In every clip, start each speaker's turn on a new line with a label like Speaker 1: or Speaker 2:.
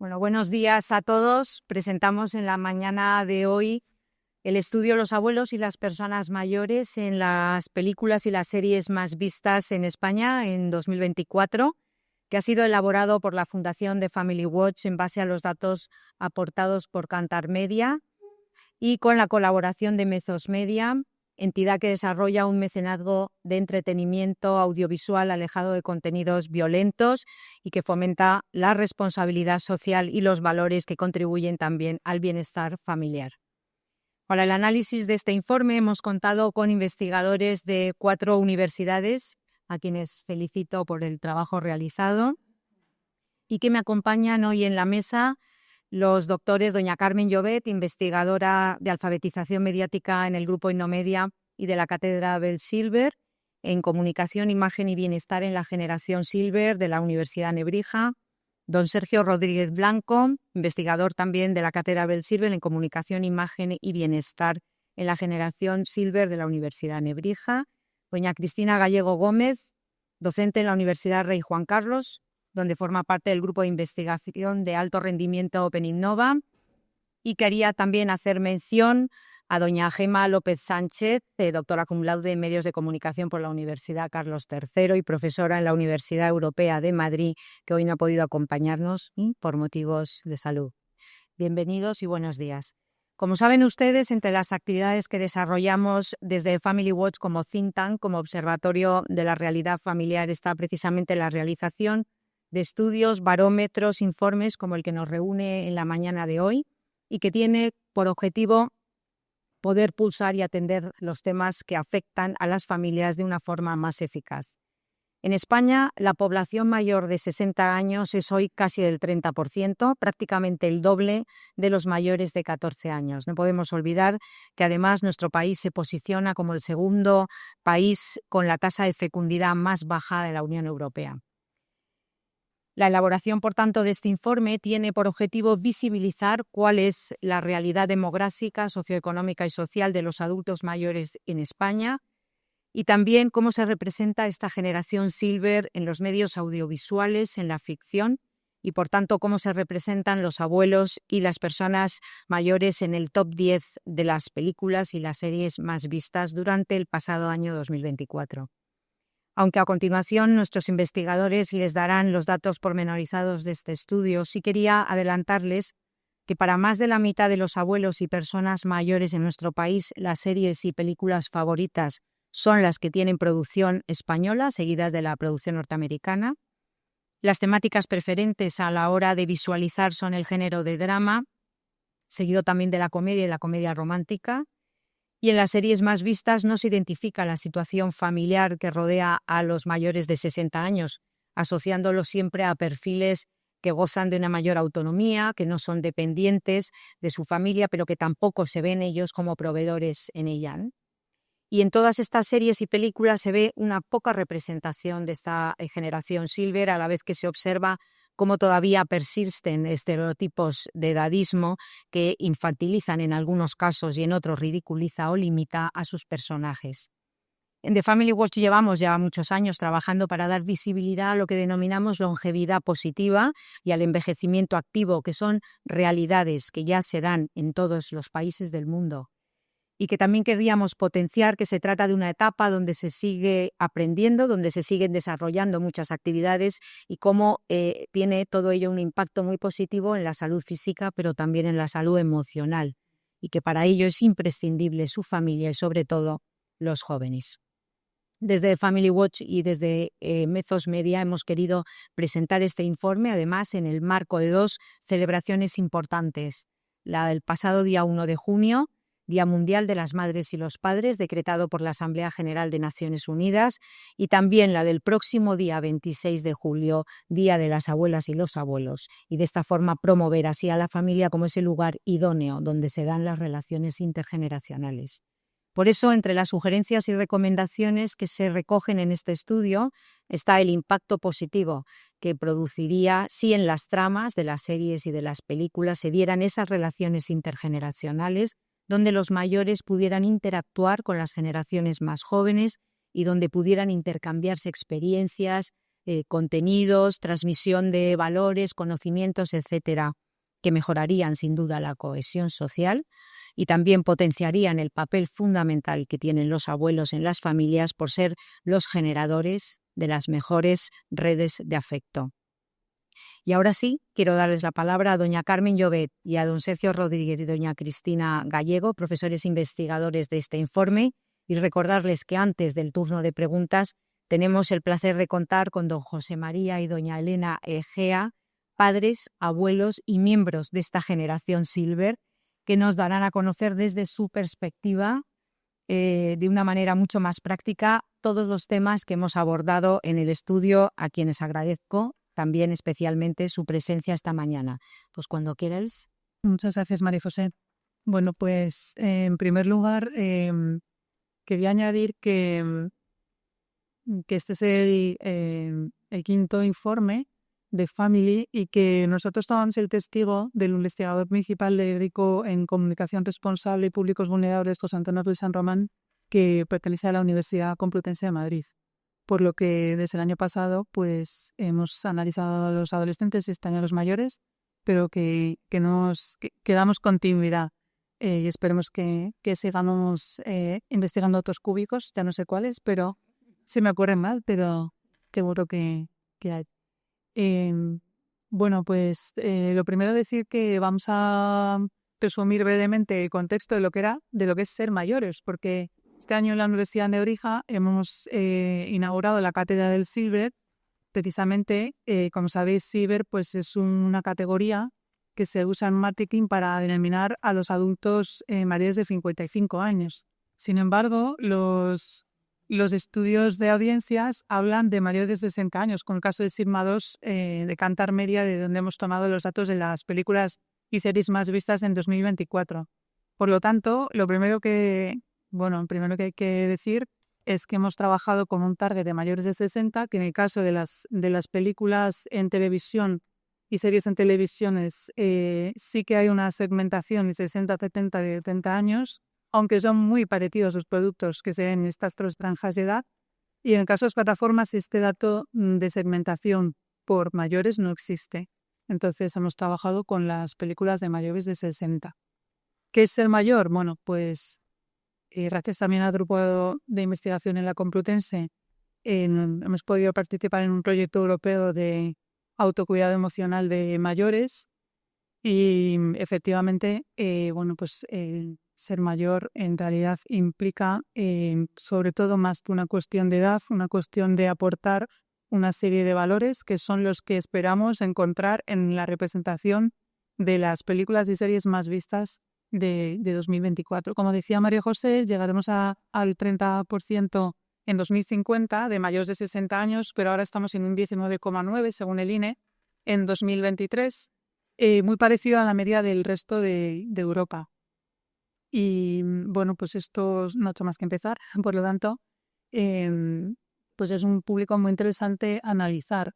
Speaker 1: Bueno, buenos días a todos. Presentamos en la mañana de hoy el estudio Los abuelos y las personas mayores en las películas y las series más vistas en España en 2024, que ha sido elaborado por la Fundación de Family Watch en base a los datos aportados por Kantar Media y con la colaboración de Mezos Media, entidad que desarrolla un mecenazgo de entretenimiento audiovisual alejado de contenidos violentos y que fomenta la responsabilidad social y los valores que contribuyen también al bienestar familiar. Para el análisis de este informe hemos contado con investigadores de 4 universidades, a quienes felicito por el trabajo realizado, y que me acompañan hoy en la mesa los doctores doña Carmen Llobet, investigadora de alfabetización mediática en el Grupo Innomedia y de la Cátedra Bell Silver en Comunicación, Imagen y Bienestar en la Generación Silver de la Universidad Nebrija, don Sergio Rodríguez Blanco, investigador también de la Cátedra Bell Silver en Comunicación, Imagen y Bienestar en la Generación Silver de la Universidad Nebrija, doña Cristina Gallego Gómez, docente en la Universidad Rey Juan Carlos, donde forma parte del grupo de investigación de alto rendimiento Open Innova, y quería también hacer mención a doña Gema López Sánchez, doctora cum laude en Medios de Comunicación por la Universidad Carlos III y profesora en la Universidad Europea de Madrid, que hoy no ha podido acompañarnos por motivos de salud. Bienvenidos y buenos días. Como saben ustedes, entre las actividades que desarrollamos desde Family Watch como think tank, como observatorio de la realidad familiar, está precisamente la realización de estudios, barómetros, informes como el que nos reúne en la mañana de hoy y que tiene por objetivo poder pulsar y atender los temas que afectan a las familias de una forma más eficaz. En España, la población mayor de 60 años es hoy casi del 30%, prácticamente el doble de los mayores de 14 años. No podemos olvidar que además nuestro país se posiciona como el segundo país con la tasa de fecundidad más baja de la Unión Europea. La elaboración, por tanto, de este informe tiene por objetivo visibilizar cuál es la realidad demográfica, socioeconómica y social de los adultos mayores en España y también cómo se representa esta generación Silver en los medios audiovisuales, en la ficción y, por tanto, cómo se representan los abuelos y las personas mayores en el top 10 de las películas y las series más vistas durante el pasado año 2024. Aunque a continuación nuestros investigadores les darán los datos pormenorizados de este estudio, sí quería adelantarles que para más de la mitad de los abuelos y personas mayores en nuestro país, las series y películas favoritas son las que tienen producción española, seguidas de la producción norteamericana. Las temáticas preferentes a la hora de visualizar son el género de drama, seguido también de la comedia y la comedia romántica. Y en las series más vistas no se identifica la situación familiar que rodea a los mayores de 60 años, asociándolos siempre a perfiles que gozan de una mayor autonomía, que no son dependientes de su familia, pero que tampoco se ven ellos como proveedores en ella, ¿no? Y en todas estas series y películas se ve una poca representación de esta generación Silver, a la vez que se observa cómo todavía persisten estereotipos de edadismo que infantilizan en algunos casos y en otros ridiculiza o limita a sus personajes. En The Family Watch llevamos ya muchos años trabajando para dar visibilidad a lo que denominamos longevidad positiva y al envejecimiento activo, que son realidades que ya se dan en todos los países del mundo. Y que también querríamos potenciar que se trata de una etapa donde se sigue aprendiendo, donde se siguen desarrollando muchas actividades y cómo tiene todo ello un impacto muy positivo en la salud física, pero también en la salud emocional, y que para ello es imprescindible su familia y sobre todo los jóvenes. Desde Family Watch y desde Mezos Media hemos querido presentar este informe, además en el marco de 2 celebraciones importantes, la del pasado día 1 de junio, Día Mundial de las Madres y los Padres, decretado por la Asamblea General de Naciones Unidas, y también la del próximo día 26 de julio, Día de las Abuelas y los Abuelos, y de esta forma promover así a la familia como ese lugar idóneo donde se dan las relaciones intergeneracionales. Por eso, entre las sugerencias y recomendaciones que se recogen en este estudio está el impacto positivo que produciría si en las tramas de las series y de las películas se dieran esas relaciones intergeneracionales donde los mayores pudieran interactuar con las generaciones más jóvenes y donde pudieran intercambiarse experiencias, contenidos, transmisión de valores, conocimientos, etcétera, que mejorarían sin duda la cohesión social y también potenciarían el papel fundamental que tienen los abuelos en las familias por ser los generadores de las mejores redes de afecto. Y ahora sí, quiero darles la palabra a doña Carmen Llobet y a don Sergio Rodríguez y doña Cristina Gallego, profesores investigadores de este informe, y recordarles que antes del turno de preguntas tenemos el placer de contar con don José María y doña Elena Egea, padres, abuelos y miembros de esta generación Silver, que nos darán a conocer desde su perspectiva, de una manera mucho más práctica, todos los temas que hemos abordado en el estudio, a quienes agradezco también especialmente su presencia esta mañana. Pues cuando quieras.
Speaker 2: Muchas gracias, María José. Bueno, pues en primer lugar, quería añadir que este es el quinto informe de Family y que nosotros tomamos el testigo del investigador principal de RICO en Comunicación Responsable y Públicos Vulnerables, José Antonio Ruiz San Román, que pertenece a la Universidad Complutense de Madrid. Por lo que desde el año pasado pues hemos analizado a los adolescentes y este año a los mayores, pero que damos continuidad y esperemos que sigamos investigando otros cúbicos, ya no sé cuáles, pero se me ocurren más, pero seguro que hay. Bueno, pues lo primero decir que vamos a resumir brevemente el contexto de lo que es ser mayores, porque este año en la Universidad de Nebrija hemos inaugurado la cátedra del Silver. Precisamente, como sabéis, Silver pues es una categoría que se usa en marketing para denominar a los adultos mayores de 55 años. Sin embargo, los estudios de audiencias hablan de mayores de 60 años, con el caso de Sigma 2 de Kantar Media, de donde hemos tomado los datos de las películas y series más vistas en 2024. Por lo tanto, lo primero que hay que decir es que hemos trabajado con un target de mayores de 60, que en el caso de las películas en televisión y series en televisiones sí que hay una segmentación de 60, 70 y 70 años, aunque son muy parecidos los productos que se ven en estas tres franjas de edad. Y en el caso de las plataformas, este dato de segmentación por mayores no existe. Entonces hemos trabajado con las películas de mayores de 60. ¿Qué es ser mayor? Bueno, pues gracias también al grupo de investigación en la Complutense, hemos podido participar en un proyecto europeo de autocuidado emocional de mayores y efectivamente, ser mayor en realidad implica sobre todo más que una cuestión de edad, una cuestión de aportar una serie de valores que son los que esperamos encontrar en la representación de las películas y series más vistas de 2024. Como decía María José, llegaremos al 30% en 2050 de mayores de 60 años, pero ahora estamos en un 19,9 según el INE en 2023, muy parecido a la media del resto de Europa. Y bueno, pues esto no ha hecho más que empezar, por lo tanto, pues es un público muy interesante analizar.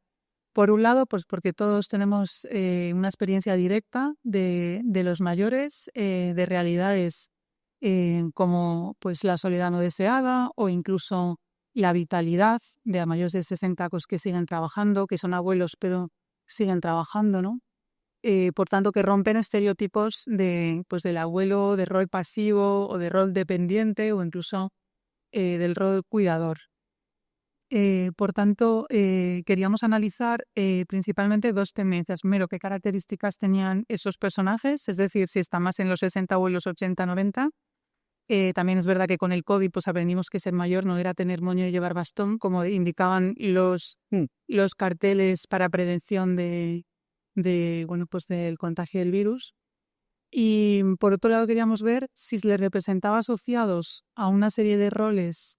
Speaker 2: Por un lado, pues porque todos tenemos una experiencia directa de los mayores, de realidades como pues la soledad no deseada o incluso la vitalidad de mayores de 60 pues, que siguen trabajando, que son abuelos pero siguen trabajando, ¿no? Por tanto, que rompen estereotipos del abuelo de rol pasivo o de rol dependiente o incluso del rol cuidador. Por tanto, queríamos analizar principalmente dos tendencias. Primero, qué características tenían esos personajes, es decir, si están más en los 60 o en los 80, 90. También es verdad que con el COVID pues aprendimos que ser mayor no era tener moño y llevar bastón, como indicaban los carteles para prevención del contagio del virus. Y por otro lado queríamos ver si se les representaba asociados a una serie de roles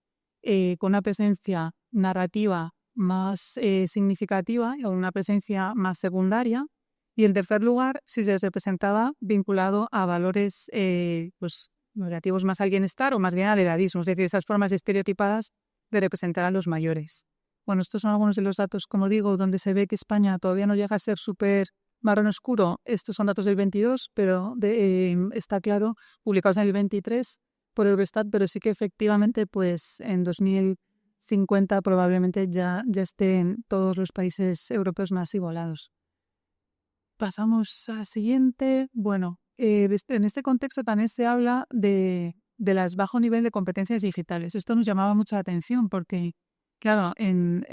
Speaker 2: con una presencia narrativa más significativa o una presencia más secundaria. Y en tercer lugar, si se les representaba vinculado a valores relativos más al bienestar o más bien al edadismo, es decir, esas formas estereotipadas de representar a los mayores. Bueno, estos son algunos de los datos, como digo, donde se ve que España todavía no llega a ser súper marrón oscuro. Estos son datos del 22, pero está claro, publicados en el 23 por Eurostat, pero sí que efectivamente pues en 2000 2050 probablemente ya estén todos los países europeos más igualados. Pasamos al siguiente. Bueno, en este contexto también se habla de las bajo nivel de competencias digitales. Esto nos llamaba mucho la atención porque, claro, en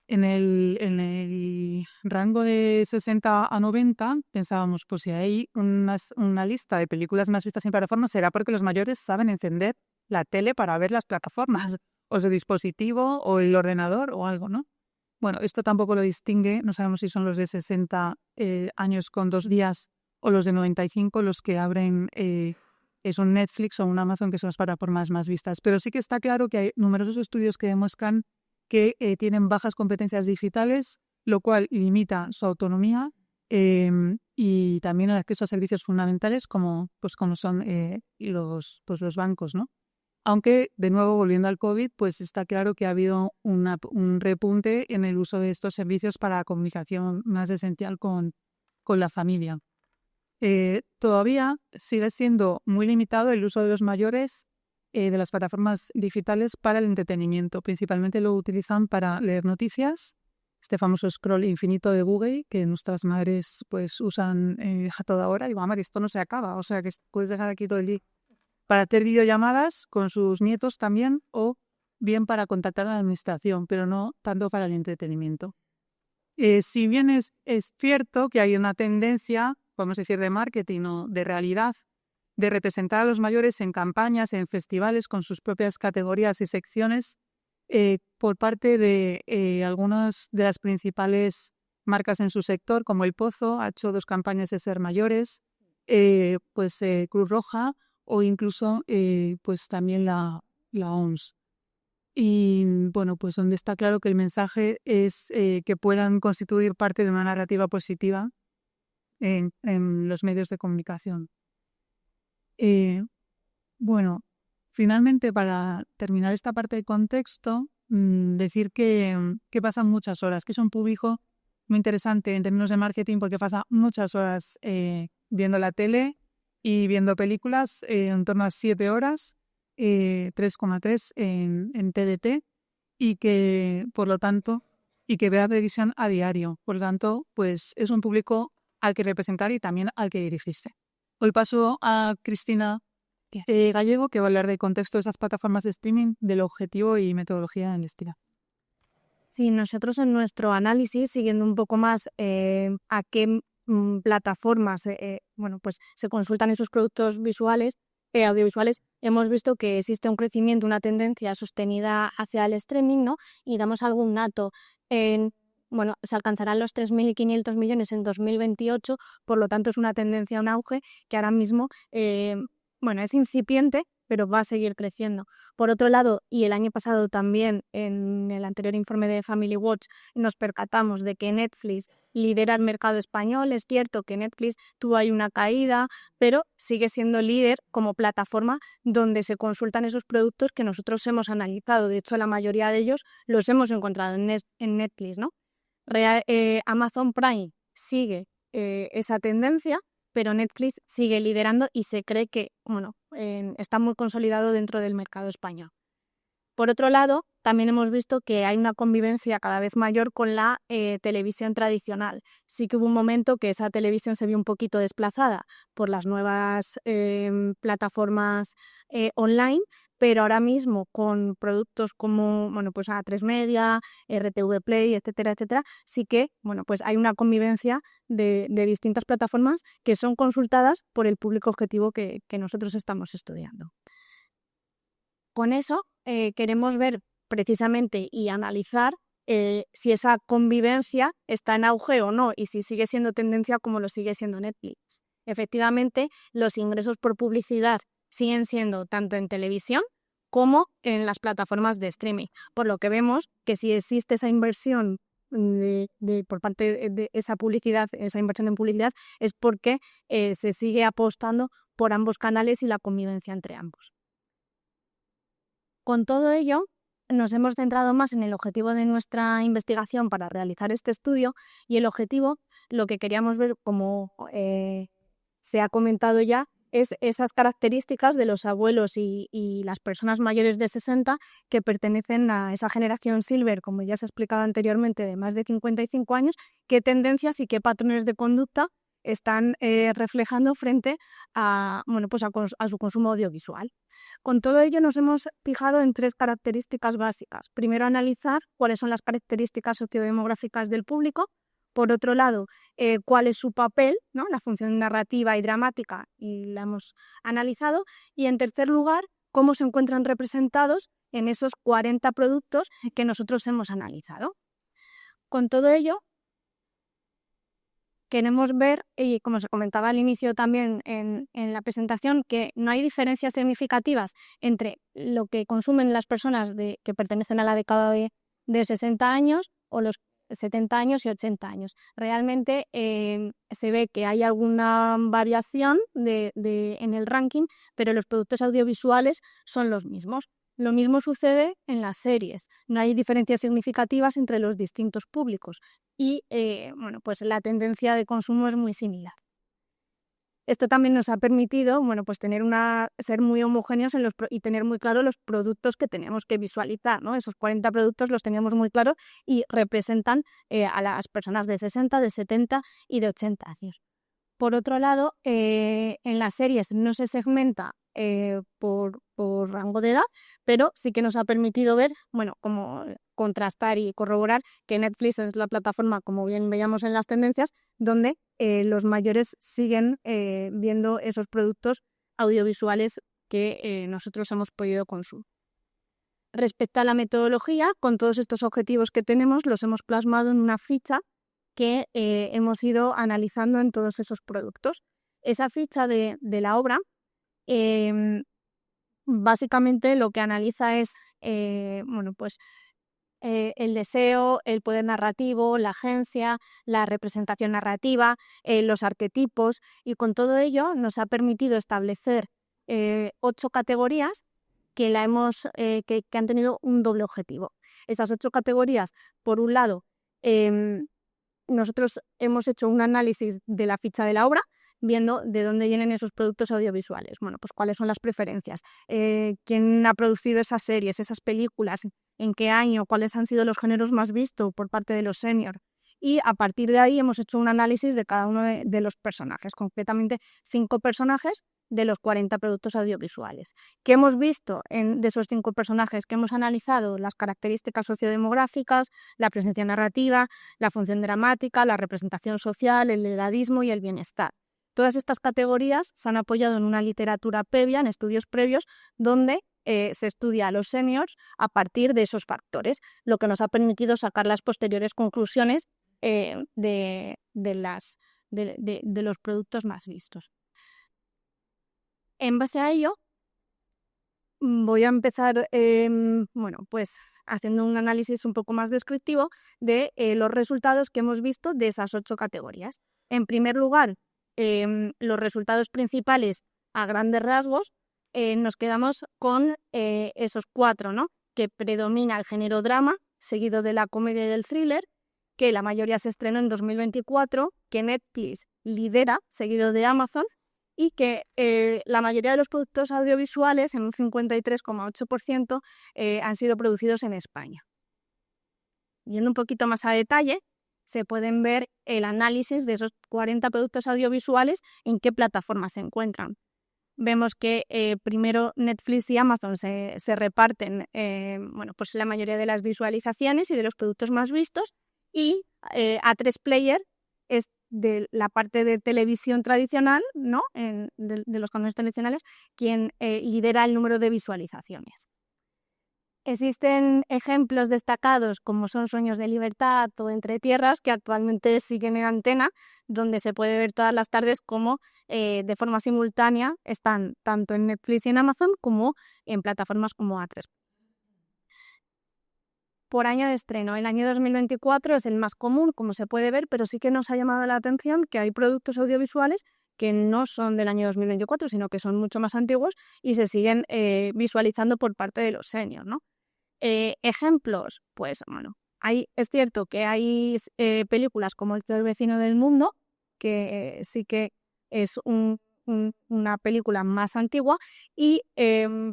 Speaker 2: el rango de 60 a 90 pensábamos, pues si hay una lista de películas más vistas en plataformas, será porque los mayores saben encender la tele para ver las plataformas, o su dispositivo, o el ordenador, o algo, ¿no? Bueno, esto tampoco lo distingue, no sabemos si son los de 60 años con 2 días o los de 95 los que abren es un Netflix o un Amazon, que son las plataformas más vistas. Pero sí que está claro que hay numerosos estudios que demuestran que tienen bajas competencias digitales, lo cual limita su autonomía y también el acceso a servicios fundamentales como son los bancos, ¿no? Aunque, de nuevo, volviendo al COVID, pues está claro que ha habido un repunte en el uso de estos servicios para comunicación más esencial con la familia. Todavía sigue siendo muy limitado el uso de los mayores de las plataformas digitales para el entretenimiento. Principalmente lo utilizan para leer noticias, este famoso scroll infinito de Google que nuestras madres pues usan a toda hora. Y vamos, esto no se acaba, o sea que puedes dejar aquí todo el día para hacer videollamadas con sus nietos también, o bien para contactar a la administración, pero no tanto para el entretenimiento. Si bien es cierto que hay una tendencia, podemos decir, de marketing o de realidad, de representar a los mayores en campañas, en festivales, con sus propias categorías y secciones, por parte de algunas de las principales marcas en su sector, como El Pozo, ha hecho 2 campañas de ser mayores, Cruz Roja, o incluso pues también la OMS. Y bueno, pues donde está claro que el mensaje es que puedan constituir parte de una narrativa positiva en los medios de comunicación. Bueno, finalmente, para terminar esta parte de contexto, decir que pasan muchas horas, que es un público muy interesante en términos de marketing porque pasa muchas horas viendo la tele y viendo películas, en torno a 7 horas, 3,3 en TDT, y que, por lo tanto, que vea televisión a diario. Por lo tanto, pues es un público al que representar y también al que dirigirse. Hoy paso a Cristina Gallego, que va a hablar del contexto de esas plataformas de streaming, del objetivo y metodología en Lestira.
Speaker 3: Sí, nosotros en nuestro análisis, siguiendo un poco más a qué plataformas pues se consultan esos productos visuales, audiovisuales, hemos visto que existe un crecimiento, una tendencia sostenida hacia el streaming, ¿no? Y damos algún dato. Se alcanzarán los 3.500 millones en 2028, por lo tanto es una tendencia, un auge que ahora mismo es incipiente, pero va a seguir creciendo. Por otro lado, y el año pasado también, en el anterior informe de Family Watch, nos percatamos de que Netflix lidera el mercado español. Es cierto que Netflix tuvo ahí una caída, pero sigue siendo líder como plataforma donde se consultan esos productos que nosotros hemos analizado. De hecho, la mayoría de ellos los hemos encontrado en Netflix, ¿no? Amazon Prime sigue esa tendencia, pero Netflix sigue liderando y se cree que está muy consolidado dentro del mercado español. Por otro lado, también hemos visto que hay una convivencia cada vez mayor con la televisión tradicional. Sí que hubo un momento que esa televisión se vio un poquito desplazada por las nuevas plataformas online, pero ahora mismo con productos como A3 Media, RTV Play, etcétera, etcétera, sí que hay una convivencia de distintas plataformas que son consultadas por el público objetivo que nosotros estamos estudiando. Con eso queremos ver precisamente y analizar si esa convivencia está en auge o no, y si sigue siendo tendencia como lo sigue siendo Netflix. Efectivamente, los ingresos por publicidad siguen siendo tanto en televisión como en las plataformas de streaming, por lo que vemos que si existe esa inversión por parte de esa publicidad, esa inversión en publicidad, es porque se sigue apostando por ambos canales y la convivencia entre ambos. Con todo ello, nos hemos centrado más en el objetivo de nuestra investigación para realizar este estudio, y el objetivo, lo que queríamos ver, como se ha comentado ya, es esas características de los abuelos y las personas mayores de 60 que pertenecen a esa generación silver, como ya se ha explicado anteriormente, de más de 55 años, qué tendencias y qué patrones de conducta están reflejando frente a, bueno, pues a su consumo audiovisual. Con todo ello nos hemos fijado en 3 características básicas. Primero, analizar cuáles son las características sociodemográficas del público. Por otro lado, cuál es su papel, ¿no? La función narrativa y dramática, y la hemos analizado. Y en tercer lugar, cómo se encuentran representados en esos 40 productos que nosotros hemos analizado. Con todo ello, queremos ver, y como se comentaba al inicio también en la presentación, que no hay diferencias significativas entre lo que consumen las personas que pertenecen a la década de 60 años o los 70 años y 80 años. Realmente se ve que hay alguna variación en el ranking, pero los productos audiovisuales son los mismos. Lo mismo sucede en las series. No hay diferencias significativas entre los distintos públicos y bueno, pues la tendencia de consumo es muy similar. Esto también nos ha permitido, bueno, pues ser muy homogéneos y tener muy claro los productos que tenemos que visualizar, ¿no? Esos 40 productos los teníamos muy claros y representan a las personas de 60, de 70 y de 80 años. Por otro lado, en las series no se segmenta por rango de edad, pero sí que nos ha permitido ver, bueno, como contrastar y corroborar que Netflix es la plataforma, como bien veíamos en las tendencias, donde los mayores siguen viendo esos productos audiovisuales que nosotros hemos podido consumir. Respecto a la metodología, con todos estos objetivos que tenemos, los hemos plasmado en una ficha que hemos ido analizando en todos esos productos. Esa ficha de la obra básicamente lo que analiza es bueno, pues, el deseo, el poder narrativo, la agencia, la representación narrativa, los arquetipos, y con todo ello nos ha permitido establecer 8 categorías que han tenido un doble objetivo. Esas 8 categorías, por un lado, nosotros hemos hecho un análisis de la ficha de la obra, viendo de dónde vienen esos productos audiovisuales. Bueno, pues cuáles son las preferencias, quién ha producido esas series, esas películas, en qué año, cuáles han sido los géneros más vistos por parte de los seniors. Y a partir de ahí hemos hecho un análisis de cada uno de los personajes, concretamente 5 personajes de los 40 productos audiovisuales. ¿Qué hemos visto de esos 5 personajes? Que hemos analizado las características sociodemográficas, la presencia narrativa, la función dramática, la representación social, el edadismo y el bienestar. Todas estas categorías se han apoyado en una literatura previa, en estudios previos, donde se estudia a los seniors a partir de esos factores, lo que nos ha permitido sacar las posteriores conclusiones de los productos más vistos. En base a ello, voy a empezar bueno, pues haciendo un análisis un poco más descriptivo de los resultados que hemos visto de esas 8 categorías. En primer lugar, los resultados principales a grandes rasgos, nos quedamos con esos 4, ¿no? Que predomina el género drama, seguido de la comedia y del thriller, que la mayoría se estrenó en 2024, que Netflix lidera, seguido de Amazon, y que la mayoría de los productos audiovisuales, en un 53,8%, han sido producidos en España. Yendo un poquito más a detalle, se pueden ver el análisis de esos 40 productos audiovisuales, en qué plataformas se encuentran. Vemos que primero Netflix y Amazon se reparten bueno, pues la mayoría de las visualizaciones y de los productos más vistos, y A3 Player es de la parte de televisión tradicional, ¿no? de los canales tradicionales, quien lidera el número de visualizaciones. Existen ejemplos destacados como son Sueños de Libertad o Entre Tierras, que actualmente siguen en antena, donde se puede ver todas las tardes como de forma simultánea están tanto en Netflix y en Amazon como en plataformas como A3. Por año de estreno, el año 2024 es el más común, como se puede ver, pero sí que nos ha llamado la atención que hay productos audiovisuales que no son del año 2024, sino que son mucho más antiguos y se siguen visualizando por parte de los seniors, ¿no? Ejemplos, pues bueno, es cierto que hay películas como El peor vecino del mundo, que sí que es un una película más antigua, y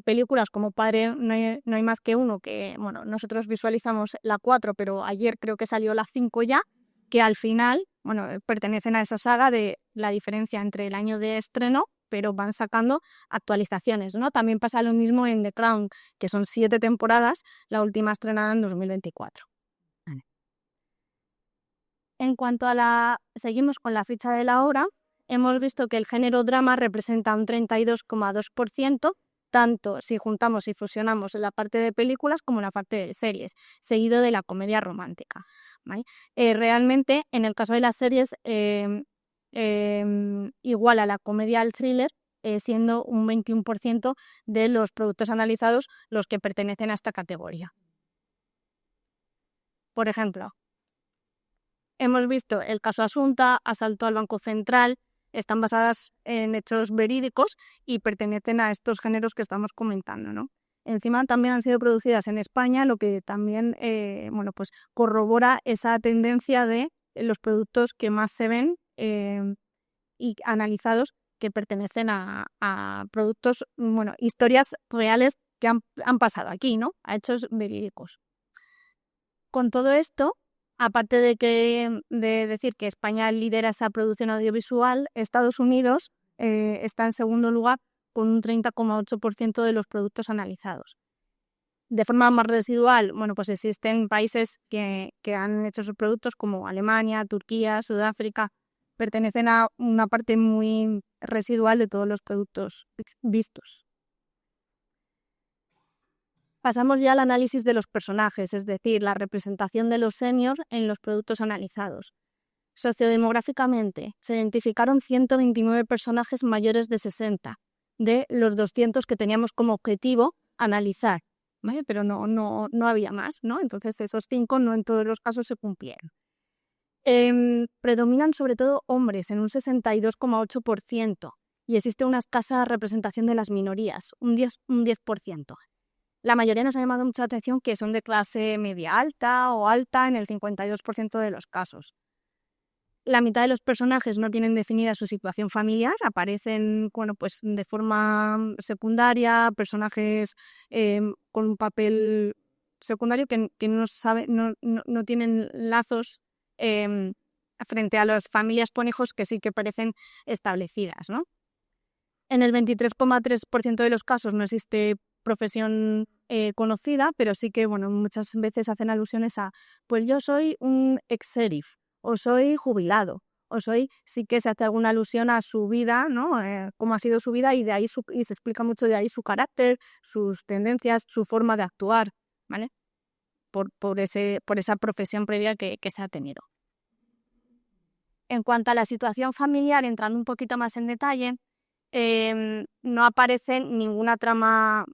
Speaker 3: películas como Padre no hay más que uno, que bueno, nosotros visualizamos la 4, pero ayer creo que salió la 5 ya, que al final bueno, pertenecen a esa saga de la diferencia entre el año de estreno, pero van sacando actualizaciones, ¿no? También pasa lo mismo en The Crown, que son 7 temporadas, la última estrenada en 2024. En cuanto a seguimos con la ficha de la hora, hemos visto que el género drama representa un 32,2%, tanto si juntamos y fusionamos la parte de películas como la parte de series, seguido de la comedia romántica, ¿vale? Realmente, en el caso de las series, igual a la comedia al thriller, siendo un 21% de los productos analizados los que pertenecen a esta categoría. Por ejemplo, hemos visto el caso Asunta, Asalto al Banco Central, están basadas en hechos verídicos y pertenecen a estos géneros que estamos comentando, ¿no? Encima también han sido producidas en España, lo que también pues corrobora esa tendencia de los productos que más se ven y analizados que pertenecen a productos, historias reales que han pasado aquí, ¿no? A hechos verídicos. Con todo esto, aparte de decir que España lidera esa producción audiovisual, Estados Unidos está en segundo lugar con un 30,8% de los productos analizados. De forma más residual, pues existen países que han hecho esos productos como Alemania, Turquía, Sudáfrica, pertenecen a una parte muy residual de todos los productos vistos. Pasamos ya al análisis de los personajes, es decir, la representación de los seniors en los productos analizados. Sociodemográficamente, se identificaron 129 personajes mayores de 60, de los 200 que teníamos como objetivo analizar, ¿vale? Pero no había más, ¿no? Entonces esos 5 no en todos los casos se cumplieron. Predominan sobre todo hombres en un 62,8% y existe una escasa representación de las minorías, un 10%. La mayoría nos ha llamado mucha atención que son de clase media alta o alta en el 52% de los casos. La mitad de los personajes no tienen definida su situación familiar, aparecen pues de forma secundaria, personajes con un papel secundario que no tienen lazos frente a las familias con hijos que sí que parecen establecidas, ¿no? En el 23,3% de los casos no existe profesión conocida, pero sí que muchas veces hacen alusiones a pues yo soy un ex-sheriff, o soy jubilado, o sí que se hace alguna alusión a su vida, ¿no? Cómo ha sido su vida, y de ahí y se explica mucho de ahí su carácter, sus tendencias, su forma de actuar, ¿vale? Por esa profesión previa que se ha tenido. En cuanto a la situación familiar, entrando un poquito más en detalle, no aparece ninguna trama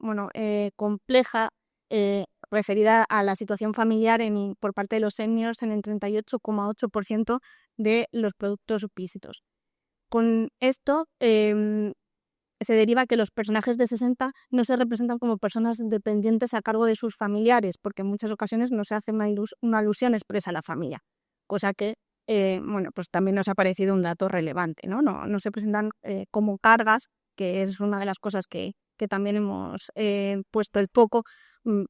Speaker 3: compleja referida a la situación familiar por parte de los seniors en el 38,8% de los productos vistos. Con esto se deriva que los personajes de 60 no se representan como personas dependientes a cargo de sus familiares, porque en muchas ocasiones no se hace una alusión expresa a la familia, cosa que pues también nos ha parecido un dato relevante, ¿no? No se presentan como cargas, que es una de las cosas que también hemos puesto el foco,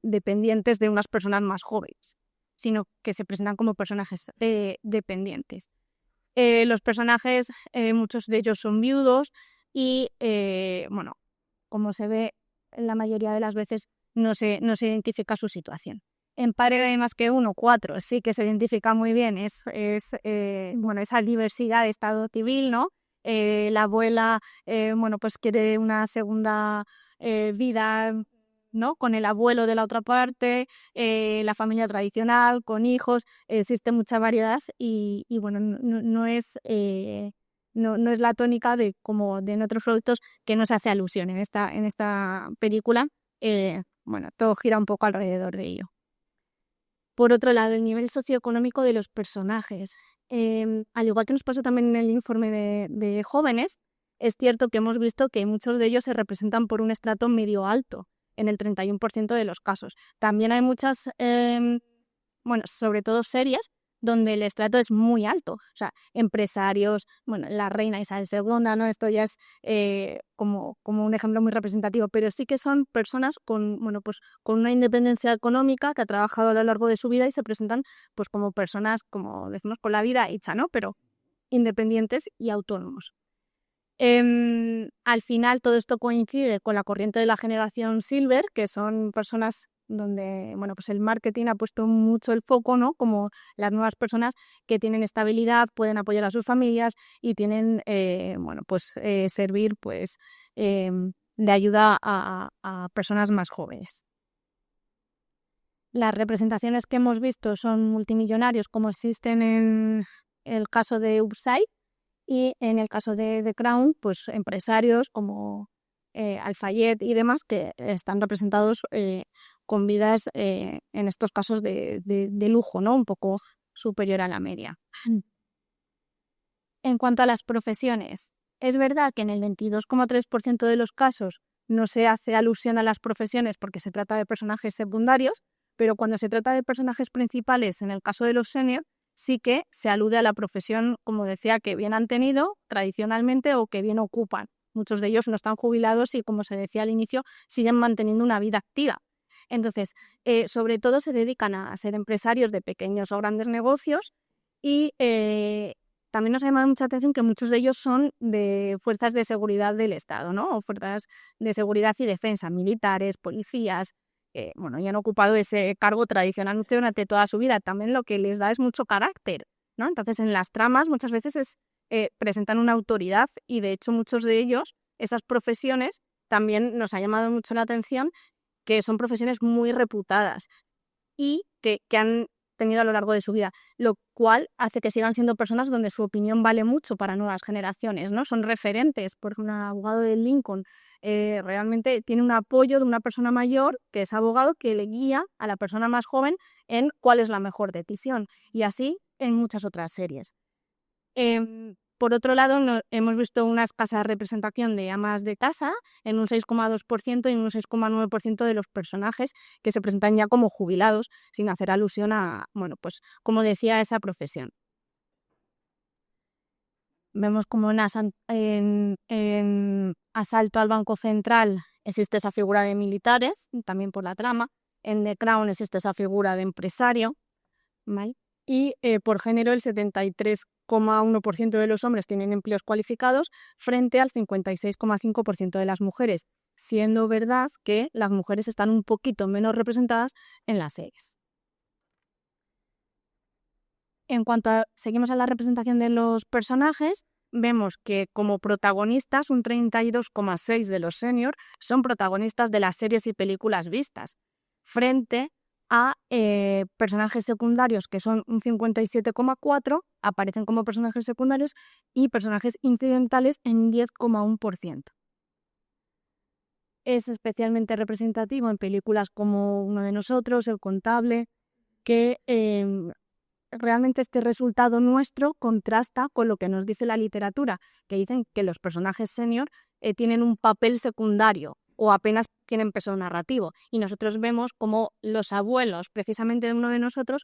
Speaker 3: dependientes de unas personas más jóvenes, sino que se presentan como personajes dependientes. Los personajes, muchos de ellos son viudos y, como se ve la mayoría de las veces, no se identifica su situación. En Padre hay más que uno, 4, sí que se identifica muy bien, esa diversidad de estado civil, ¿no? La abuela, pues quiere una segunda vida, ¿no? Con el abuelo de la otra parte, la familia tradicional, con hijos, existe mucha variedad y no es la tónica como de en otros productos, que no se hace alusión. En esta película, todo gira un poco alrededor de ello. Por otro lado, el nivel socioeconómico de los personajes. Al igual que nos pasó también en el informe de jóvenes, es cierto que hemos visto que muchos de ellos se representan por un estrato medio alto, en el 31% de los casos. También hay muchas, sobre todo series, donde el estrato es muy alto. O sea, empresarios, bueno, la reina Isabel II, ¿no? Esto ya es como un ejemplo muy representativo, pero sí que son personas con, bueno, pues, con una independencia económica que ha trabajado a lo largo de su vida y se presentan pues como personas, como decimos, con la vida hecha, ¿no? Pero independientes y autónomos. Al final todo esto coincide con la corriente de la generación Silver, que son personas donde, bueno, pues el marketing ha puesto mucho el foco, ¿no? Como las nuevas personas que tienen estabilidad, pueden apoyar a sus familias y tienen, bueno, pues servir, pues, de ayuda a personas más jóvenes. Las representaciones que hemos visto son multimillonarios, como existen en el caso de Upside, y en el caso de The Crown, pues empresarios como Al-Fayed y demás que están representados con vidas en estos casos de lujo, ¿no? Un poco superior a la media. En cuanto a las profesiones, es verdad que en el 22,3% de los casos no se hace alusión a las profesiones porque se trata de personajes secundarios, pero cuando se trata de personajes principales, en el caso de los senior, sí que se alude a la profesión, como decía, que bien han tenido tradicionalmente o que bien ocupan. Muchos de ellos no están jubilados y, como se decía al inicio, siguen manteniendo una vida activa. Entonces, sobre todo se dedican a ser empresarios de pequeños o grandes negocios y también nos ha llamado mucha atención que muchos de ellos son de fuerzas de seguridad del Estado, ¿no? O fuerzas de seguridad y defensa, militares, policías, bueno, y han ocupado ese cargo tradicionalmente durante toda su vida. También lo que les da es mucho carácter, ¿no? Entonces, en las tramas muchas veces presentan una autoridad y, de hecho, muchos de ellos, esas profesiones, también nos ha llamado mucho la atención que son profesiones muy reputadas y que han tenido a lo largo de su vida, lo cual hace que sigan siendo personas donde su opinión vale mucho para nuevas generaciones, ¿no? Son referentes. Por ejemplo, un abogado de Lincoln realmente tiene un apoyo de una persona mayor que es abogado que le guía a la persona más joven en cuál es la mejor decisión, y así en muchas otras series. Por otro lado, hemos visto una escasa representación de amas de casa en un 6,2% y un 6,9% de los personajes que se presentan ya como jubilados, sin hacer alusión a, bueno, pues como decía, esa profesión. Vemos como en Asalto al Banco Central existe esa figura de militares, también por la trama. En The Crown existe esa figura de empresario, ¿vale? Y por género el 73,1% de los hombres tienen empleos cualificados frente al 56,5% de las mujeres, siendo verdad que las mujeres están un poquito menos representadas en las series. En cuanto a, seguimos a la representación de los personajes, vemos que como protagonistas un 32,6% de los senior son protagonistas de las series y películas vistas, frente a personajes secundarios que son un 57,4%, aparecen como personajes secundarios, y personajes incidentales en 10,1%. Es especialmente representativo en películas como Uno de nosotros, El contable, que realmente este resultado nuestro contrasta con lo que nos dice la literatura, que dicen que los personajes senior tienen un papel secundario o apenas tienen peso narrativo. Y nosotros vemos como los abuelos, precisamente de Uno de nosotros,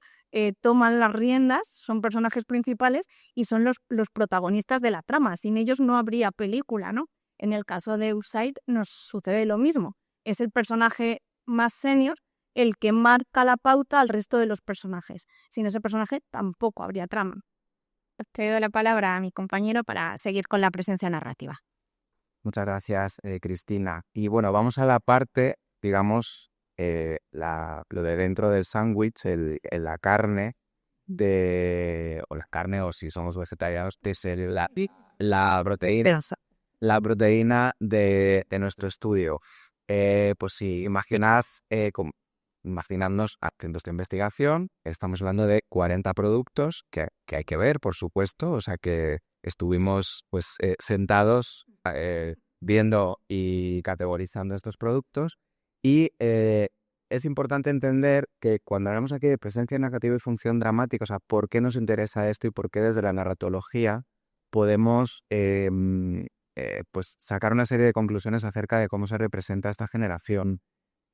Speaker 3: toman las riendas, son personajes principales y son los protagonistas de la trama. Sin ellos no habría película, ¿no? En el caso de Upside nos sucede lo mismo. Es el personaje más senior el que marca la pauta al resto de los personajes. Sin ese personaje tampoco habría trama. Te doy la palabra a mi compañero para seguir con la presencia narrativa.
Speaker 4: Muchas gracias, Cristina. Y bueno, vamos a la parte, digamos, lo de dentro del sándwich, la carne, o si somos vegetarianos, la proteína, la proteína de nuestro estudio. Pues sí, imaginadnos haciendo esta investigación, estamos hablando de 40 productos que hay que ver, por supuesto, o sea que estuvimos pues sentados viendo y categorizando estos productos, y es importante entender que cuando hablamos aquí de presencia narrativa y función dramática, o sea, ¿por qué nos interesa esto y por qué desde la narratología podemos pues sacar una serie de conclusiones acerca de cómo se representa esta generación?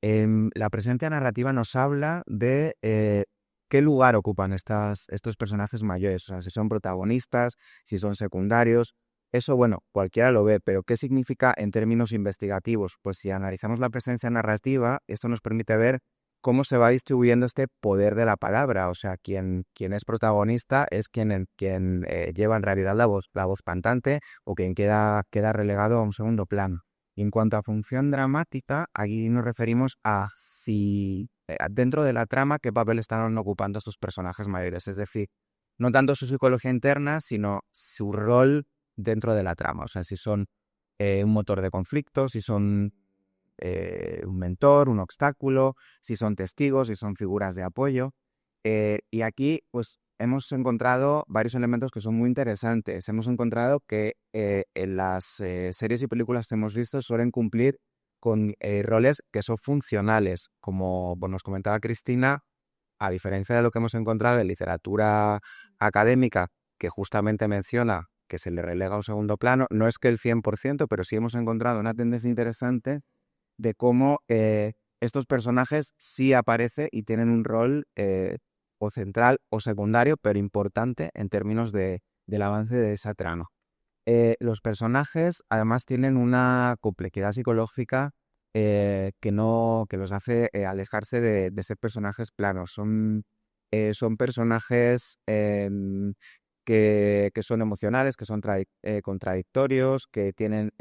Speaker 4: La presencia narrativa nos habla de ¿qué lugar ocupan estos personajes mayores? O sea, si son protagonistas, si son secundarios. Eso, bueno, cualquiera lo ve, pero ¿qué significa en términos investigativos? Pues si analizamos la presencia narrativa, esto nos permite ver cómo se va distribuyendo este poder de la palabra. O sea, quien es protagonista es quien lleva en realidad la voz cantante, o quien queda relegado a un segundo plano. Y en cuanto a función dramática, aquí nos referimos a si dentro de la trama qué papel están ocupando estos personajes mayores. Es decir, no tanto su psicología interna, sino su rol dentro de la trama. O sea, si son un motor de conflicto, si son un mentor, un obstáculo, si son testigos, si son figuras de apoyo. Y aquí pues hemos encontrado varios elementos que son muy interesantes. Hemos encontrado que en las series y películas que hemos visto suelen cumplir con roles que son funcionales, como nos comentaba Cristina, a diferencia de lo que hemos encontrado en literatura académica, que justamente menciona que se le relega a un segundo plano. No es que el 100%, pero sí hemos encontrado una tendencia interesante de cómo estos personajes sí aparecen y tienen un rol o central o secundario, pero importante en términos del avance de esa trama. Los personajes además tienen una complejidad psicológica que los hace alejarse de ser personajes planos. Son personajes que son emocionales, que son contradictorios, que tienen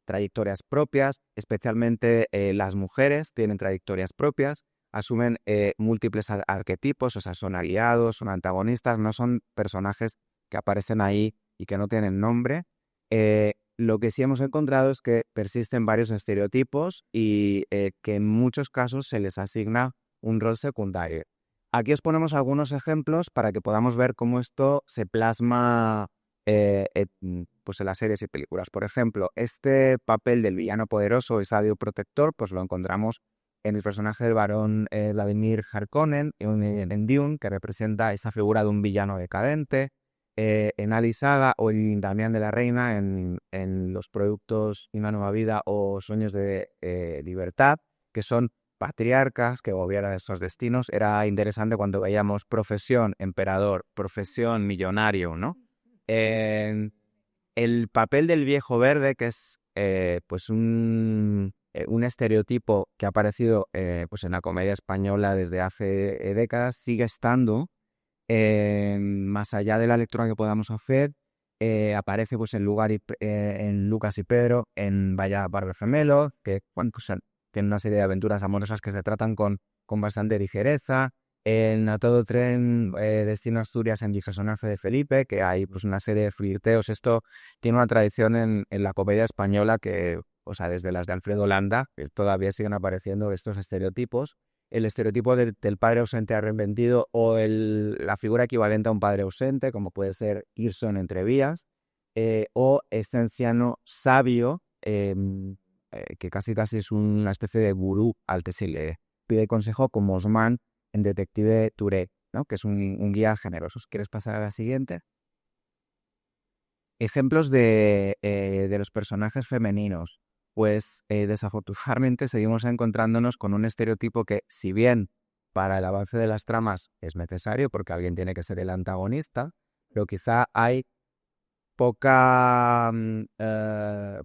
Speaker 4: trayectorias propias, especialmente las mujeres tienen trayectorias propias, asumen múltiples arquetipos, o sea, son aliados, son antagonistas, no son personajes que aparecen ahí y que no tienen nombre. Lo que sí hemos encontrado es que persisten varios estereotipos y que en muchos casos se les asigna un rol secundario. Aquí os ponemos algunos ejemplos para que podamos ver cómo esto se plasma pues en las series y películas. Por ejemplo, este papel del villano poderoso y sabio protector, pues lo encontramos en el personaje del barón Vladimir Harkonnen en Dune, que representa esa figura de un villano decadente. En Ali Saga o en Damián de la Reina, en los productos Una nueva vida o Sueños de libertad, que son patriarcas que gobiernan estos destinos. Era interesante cuando veíamos profesión emperador, profesión millonario, ¿no? El papel del viejo verde, que es pues un estereotipo que ha aparecido pues en la comedia española desde hace décadas, sigue estando más allá de la lectura que podamos hacer. Aparece pues en Lucas y Pedro, en Vaya Barber Gemelo, que bueno, pues, tiene una serie de aventuras amorosas que se tratan con bastante ligereza. En A Todo Tren, Destino Asturias, en Personaje de Felipe, que hay pues una serie de flirteos. Esto tiene una tradición en la comedia española que, o sea, desde las de Alfredo Landa, que todavía siguen apareciendo estos estereotipos. El estereotipo del padre ausente arrepentido o la figura equivalente a un padre ausente, como puede ser Irso en Entrevías, o este anciano sabio, que casi es una especie de gurú al que se le pide consejo, como Osman en Detective Touré, ¿no? Que es un guía generoso. ¿Quieres pasar a la siguiente? Ejemplos de los personajes femeninos. Pues desafortunadamente seguimos encontrándonos con un estereotipo que, si bien para el avance de las tramas es necesario porque alguien tiene que ser el antagonista, pero quizá hay poca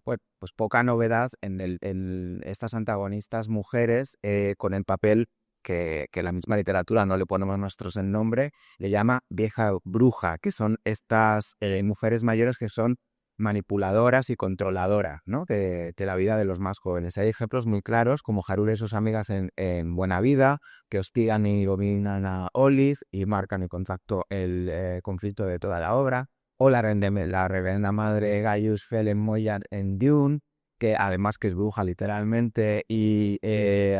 Speaker 4: pues poca novedad en estas antagonistas mujeres con el papel que la misma literatura, no le ponemos nosotros el nombre, le llama vieja bruja, que son estas mujeres mayores que son manipuladoras y controladoras, ¿no? de la vida de los más jóvenes. Hay ejemplos muy claros como Harur y sus amigas en Buena Vida, que hostigan y dominan a Olive y marcan el conflicto de toda la obra, o la reverenda madre Gaius Fell Moya en Dune, que además que es bruja literalmente y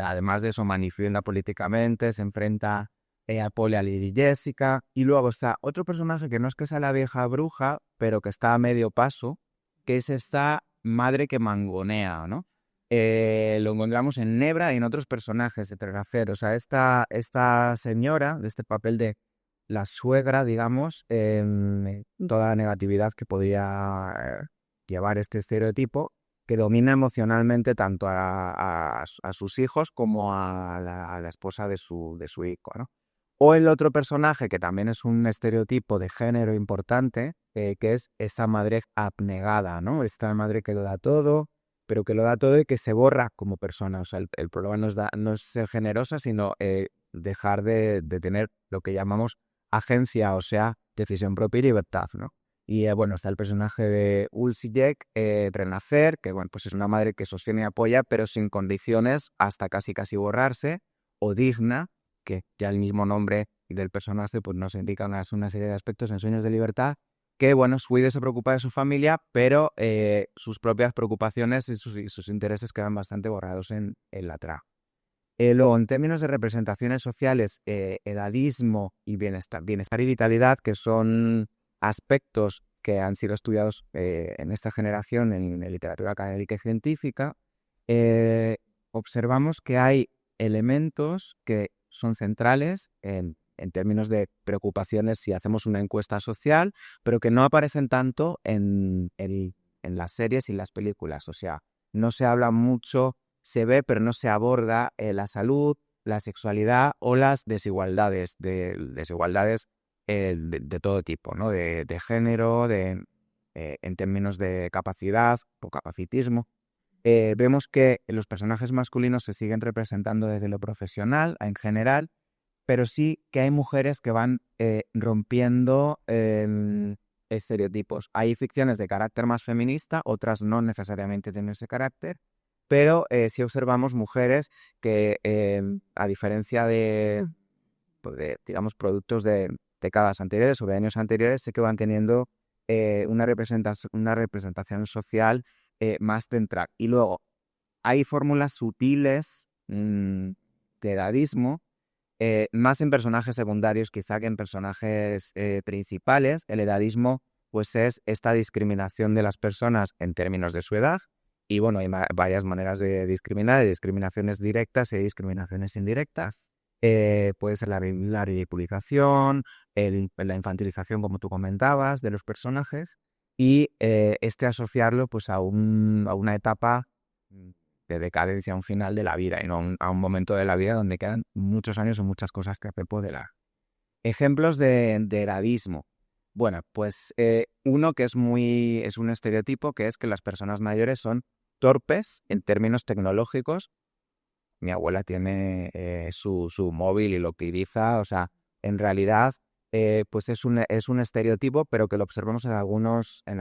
Speaker 4: además de eso manifiesta políticamente, se enfrenta a Polly, a Lady Jessica. Y luego está otro personaje que no es que sea la vieja bruja, pero que está a medio paso, que es esta madre que mangonea, ¿no? Lo encontramos en Nebra y en otros personajes de Terracer. O sea, esta señora, de este papel de la suegra, digamos, toda la negatividad que podría llevar este estereotipo, que domina emocionalmente tanto a sus hijos como a la esposa de su hijo, ¿no? O el otro personaje, que también es un estereotipo de género importante, que es esa madre abnegada, ¿no? Esta madre que lo da todo, pero que lo da todo y que se borra como persona. O sea, el problema no es ser generosa, sino dejar de tener lo que llamamos agencia, o sea, decisión propia y libertad, ¿no? Y bueno, está el personaje de Ulsijek, Renacer, que bueno, pues es una madre que sostiene y apoya, pero sin condiciones hasta casi borrarse, o Digna, que ya el mismo nombre del personaje pues nos indica una serie de aspectos en Sueños de Libertad, que bueno, Swede se preocupa de su familia, pero sus propias preocupaciones y sus intereses quedan bastante borrados en la trama. Luego, en términos de representaciones sociales, edadismo y bienestar y vitalidad, que son aspectos que han sido estudiados en esta generación en literatura académica y científica, observamos que hay elementos que son centrales en términos de preocupaciones si hacemos una encuesta social, pero que no aparecen tanto en las series y las películas. O sea, no se habla mucho, se ve, pero no se aborda la salud, la sexualidad o las desigualdades, de todo tipo, ¿no? De género, en términos de capacidad o capacitismo. Vemos que los personajes masculinos se siguen representando desde lo profesional en general, pero sí que hay mujeres que van rompiendo estereotipos. Hay ficciones de carácter más feminista, otras no necesariamente tienen ese carácter, pero sí observamos mujeres que, a diferencia digamos, productos de décadas anteriores o de años anteriores, sí que van teniendo una representación social más central. Y luego, hay fórmulas sutiles de edadismo, más en personajes secundarios quizá que en personajes principales. El edadismo pues es esta discriminación de las personas en términos de su edad. Y bueno, hay varias maneras de discriminar, hay discriminaciones directas y hay discriminaciones indirectas. Puede ser la ridiculización, la infantilización, como tú comentabas, de los personajes, y asociarlo pues a una etapa de decadencia, a un final de la vida y no a un momento de la vida donde quedan muchos años o muchas cosas que apoderar. Ejemplos de edadismo. Bueno, pues uno que es un estereotipo, que es que las personas mayores son torpes en términos tecnológicos. Mi abuela tiene su móvil y lo utiliza, o sea, en realidad pues es un estereotipo, pero que lo observamos en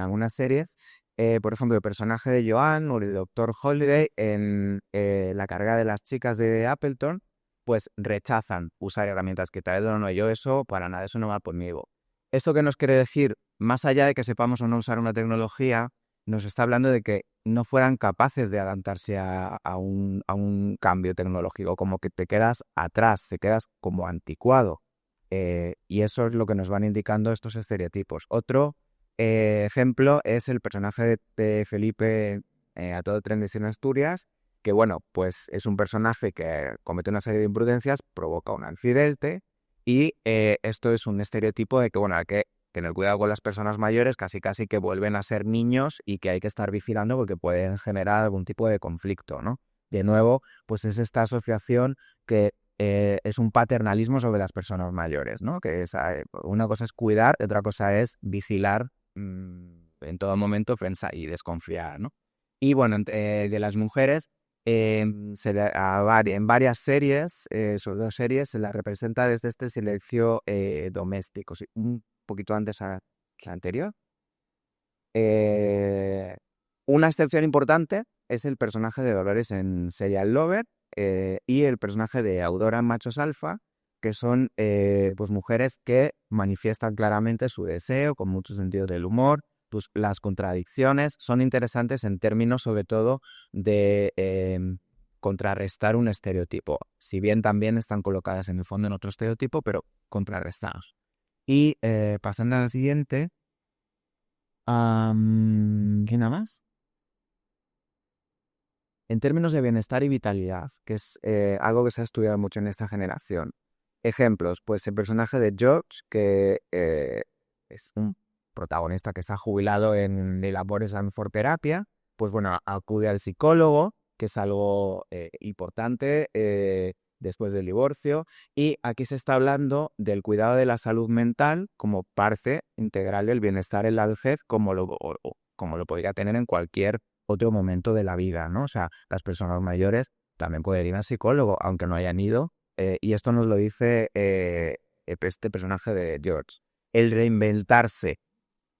Speaker 4: algunas series. Por ejemplo, el personaje de Joan o el Dr. Holiday en La carrera de las chicas de Appleton, pues rechazan usar herramientas que trae no, yo eso para nada, eso no va conmigo. ¿Esto qué nos quiere decir? Más allá de que sepamos o no usar una tecnología, nos está hablando de que no fueran capaces de adaptarse a un cambio tecnológico, como que te quedas atrás, te quedas como anticuado. Y eso es lo que nos van indicando estos estereotipos. Otro ejemplo es el personaje de Felipe a todo tren de Cien Asturias, que bueno, pues es un personaje que comete una serie de imprudencias, provoca un accidente, y esto es un estereotipo de que bueno, hay que tener cuidado con las personas mayores, casi que vuelven a ser niños y que hay que estar vigilando porque pueden generar algún tipo de conflicto, ¿no? De nuevo, pues es esta asociación que es un paternalismo sobre las personas mayores, ¿no? Que una cosa es cuidar, otra cosa es vigilar en todo momento, y desconfiar, ¿no? Y bueno, de las mujeres, en varias series, sobre dos series, se las representa desde este silencio doméstico, sí, un poquito antes que la anterior. Una excepción importante es el personaje de Dolores en Serial Lover y el personaje de Aurora en Machos Alfa, que son pues mujeres que manifiestan claramente su deseo, con mucho sentido del humor. Pues las contradicciones son interesantes en términos sobre todo de contrarrestar un estereotipo, si bien también están colocadas en el fondo en otro estereotipo, pero contrarrestados. Y pasando a la siguiente, ¿qué nada más? En términos de bienestar y vitalidad, que es algo que se ha estudiado mucho en esta generación. Ejemplos, pues el personaje de George, que es un protagonista que está jubilado en el Labores and for Terapia, pues bueno, acude al psicólogo, que es algo importante, después del divorcio. Y aquí se está hablando del cuidado de la salud mental como parte integral del bienestar en la vejez, como como lo podría tener en cualquier otro momento de la vida, ¿no? O sea, las personas mayores también pueden ir al psicólogo, aunque no hayan ido. Y esto nos lo dice este personaje de George. El reinventarse.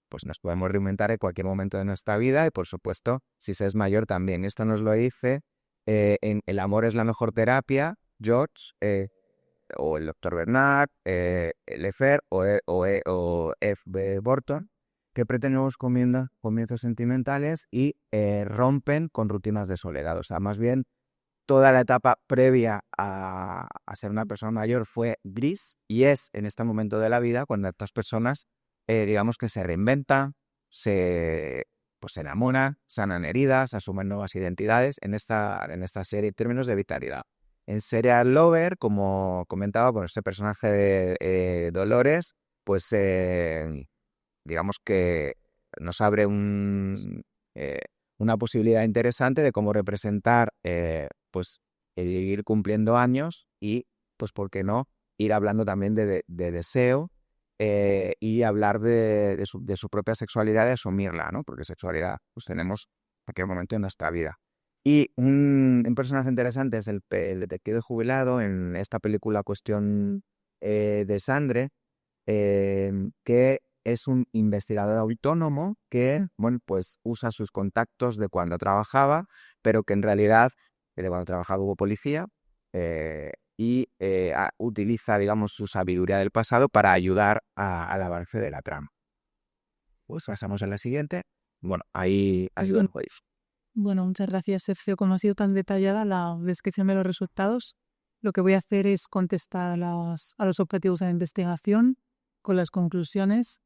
Speaker 4: Pues nos podemos reinventar en cualquier momento de nuestra vida y, por supuesto, si se es mayor también. Y esto nos lo dice en El amor es la mejor terapia, George, o el doctor Bernard, Leffer o F. B. Burton, que pretendemos comienzos sentimentales y rompen con rutinas de soledad. O sea, más bien toda la etapa previa a ser una persona mayor fue gris y es en este momento de la vida cuando estas personas, digamos que se reinventan, pues se enamoran, sanan heridas, asumen nuevas identidades en esta serie en términos de vitalidad. En Serial Lover, como comentaba, por este personaje de Dolores, pues digamos que nos abre una posibilidad interesante de cómo representar pues el ir cumpliendo años y, pues, ¿por qué no?, ir hablando también de deseo y hablar de su propia sexualidad y asumirla, ¿no? Porque sexualidad pues tenemos en cualquier momento en nuestra vida. Y un personaje interesante es el detective jubilado en esta película Cuestión de Sangre, que es un investigador autónomo que, bueno, pues usa sus contactos de cuando trabajaba, pero que en realidad de cuando trabajaba como policía y utiliza, digamos, su sabiduría del pasado para ayudar al avance de la trama. Pues pasamos a la siguiente. Bueno, ahí lo dejo ahí.
Speaker 2: Bueno, muchas gracias, Sergio. Como ha sido tan detallada la descripción de los resultados, lo que voy a hacer es contestar a los objetivos de la investigación con las conclusiones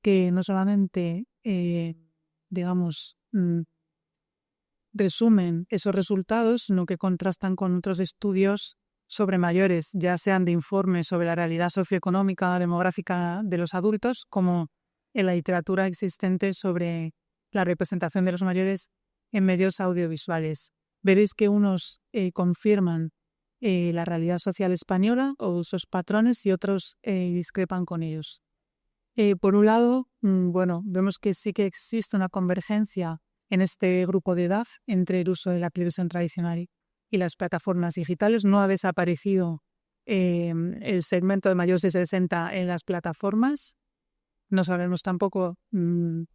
Speaker 2: que no solamente, digamos, resumen esos resultados, sino que contrastan con otros estudios sobre mayores, ya sean de informes sobre la realidad socioeconómica, demográfica de los adultos, como en la literatura existente sobre la representación de los mayores en medios audiovisuales. Veréis que unos confirman la realidad social española o sus patrones y otros discrepan con ellos. Por un lado, bueno, vemos que sí que existe una convergencia en este grupo de edad entre el uso de la televisión tradicional y las plataformas digitales. No ha desaparecido el segmento de mayores de 60 en las plataformas. No sabemos tampoco,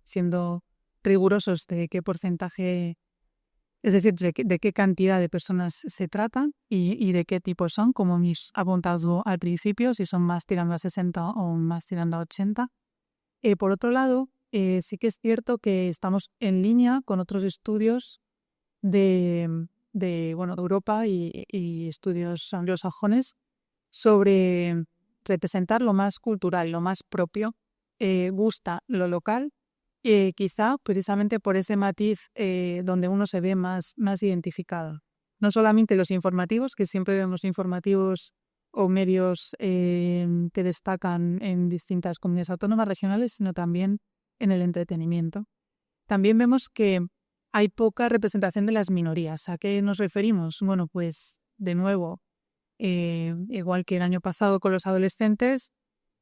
Speaker 2: siendo rigurosos, de qué porcentaje, es decir, de qué cantidad de personas se tratan y de qué tipo son, como hemos apuntado al principio, si son más tirando a 60 o más tirando a 80. Por otro lado, sí que es cierto que estamos en línea con otros estudios de Europa y estudios anglosajones sobre representar lo más cultural, lo más propio. Gusta lo local, quizá precisamente por ese matiz donde uno se ve más identificado. No solamente los informativos, que siempre vemos informativos o medios que destacan en distintas comunidades autónomas regionales, sino también en el entretenimiento. También vemos que hay poca representación de las minorías. ¿A qué nos referimos? Bueno, pues de nuevo, igual que el año pasado con los adolescentes,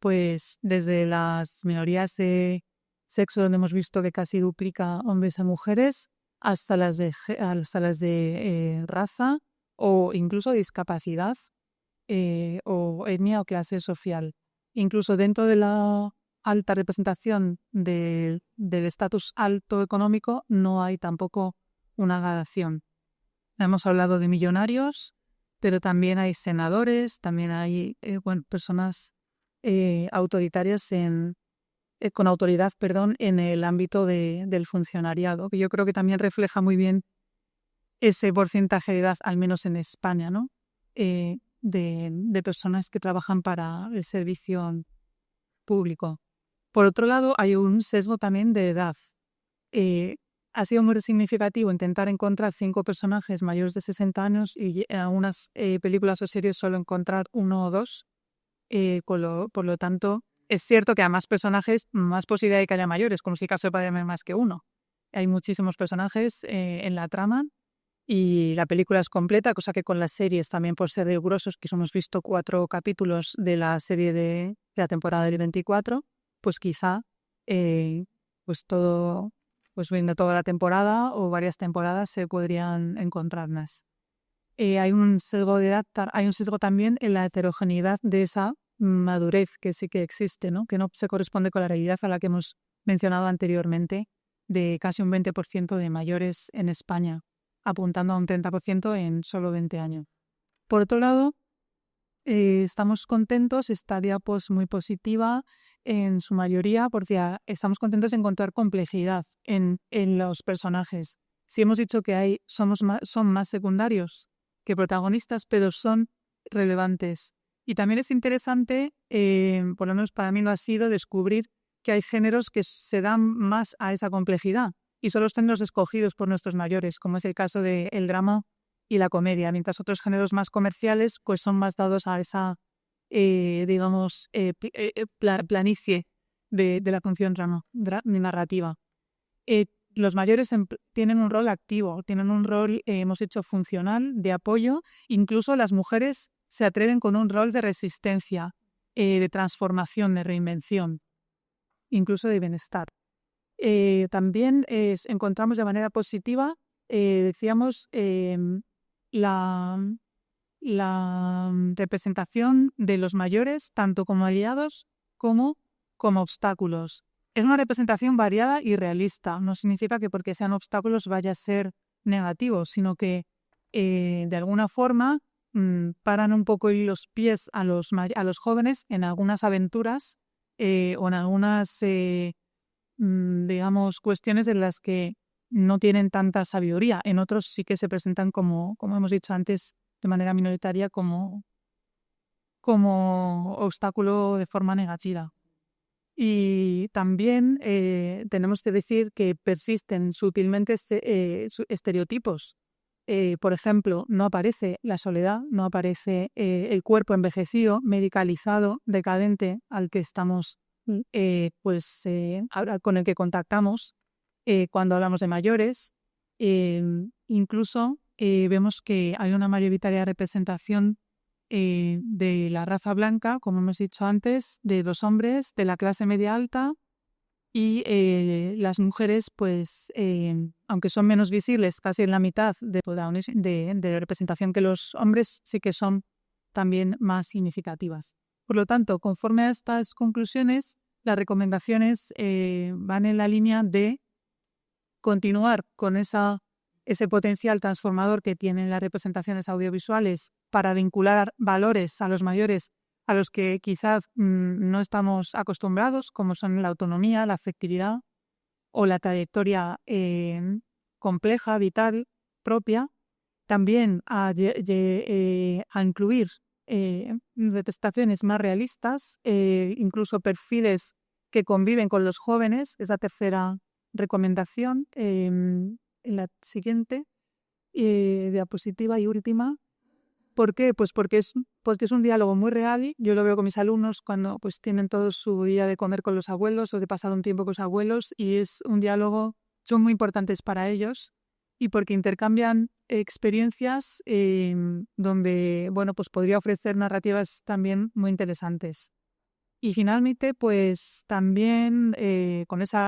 Speaker 2: pues desde las minorías de sexo, donde hemos visto que casi duplica hombres a mujeres, hasta las de raza o incluso discapacidad o etnia o clase social. Incluso dentro de la alta representación del estatus alto económico no hay tampoco una gradación. Hemos hablado de millonarios, pero también hay senadores, también hay personas autoritarias con autoridad, en el ámbito del funcionariado, que yo creo que también refleja muy bien ese porcentaje de edad, al menos en España, ¿no? De personas que trabajan para el servicio público. Por otro lado, hay un sesgo también de edad. Ha sido muy significativo intentar encontrar 5 personajes mayores de 60 años y en algunas películas o series solo encontrar 1 o 2. Por lo tanto, es cierto que a más personajes, más posibilidad de que haya mayores, como si caso de haber más que uno. Hay muchísimos personajes en la trama y la película es completa, cosa que con las series también por ser rigurosos, que hemos visto 4 capítulos de la serie de la temporada del 24, pues quizá pues todo, pues viendo toda la temporada o varias temporadas se podrían encontrar más. Hay un sesgo de edad, hay un sesgo también en la heterogeneidad de esa madurez que sí que existe, ¿no? Que no se corresponde con la realidad a la que hemos mencionado anteriormente, de casi un 20% de mayores en España, apuntando a un 30% en solo 20 años. Por otro lado, estamos contentos, esta diapo es muy positiva en su mayoría, porque estamos contentos de encontrar complejidad en los personajes. Si hemos dicho que son más secundarios que protagonistas, pero son relevantes. Y también es interesante, por lo menos para mí lo ha sido, descubrir que hay géneros que se dan más a esa complejidad y son los géneros escogidos por nuestros mayores, como es el caso del drama y la comedia, mientras otros géneros más comerciales pues son más dados a esa, planicie de la función narrativa. Los mayores tienen un rol activo, tienen un rol, hemos dicho, funcional, de apoyo. Incluso las mujeres se atreven con un rol de resistencia, de transformación, de reinvención, incluso de bienestar. También encontramos de manera positiva, decíamos, la representación de los mayores, tanto como aliados como obstáculos. Es una representación variada y realista. No significa que porque sean obstáculos vaya a ser negativo, sino que de alguna forma paran un poco los pies a los jóvenes en algunas aventuras o en algunas, digamos, cuestiones de las que no tienen tanta sabiduría. En otros sí que se presentan como hemos dicho antes, de manera minoritaria, como obstáculo de forma negativa. Y también tenemos que decir que persisten sutilmente estereotipos. Por ejemplo, no aparece la soledad, no aparece el cuerpo envejecido, medicalizado, decadente, al que estamos, ahora con el que contactamos cuando hablamos de mayores. Incluso vemos que hay una mayoritaria representación de la raza blanca, como hemos dicho antes, de los hombres de la clase media alta, y las mujeres, pues, aunque son menos visibles, casi en la mitad de la representación que los hombres, sí que son también más significativas. Por lo tanto, conforme a estas conclusiones, las recomendaciones van en la línea de continuar con ese potencial transformador que tienen las representaciones audiovisuales para vincular valores a los mayores a los que quizás no estamos acostumbrados, como son la autonomía, la afectividad o la trayectoria compleja, vital, propia. También a incluir representaciones más realistas, incluso perfiles que conviven con los jóvenes. Es la tercera recomendación. En la siguiente diapositiva y última. ¿Por qué? Pues porque es un diálogo muy real. Yo lo veo con mis alumnos cuando pues tienen todo su día de comer con los abuelos o de pasar un tiempo con los abuelos, y es un diálogo, son muy importantes para ellos, y porque intercambian experiencias donde, bueno, pues podría ofrecer narrativas también muy interesantes. Y finalmente, pues también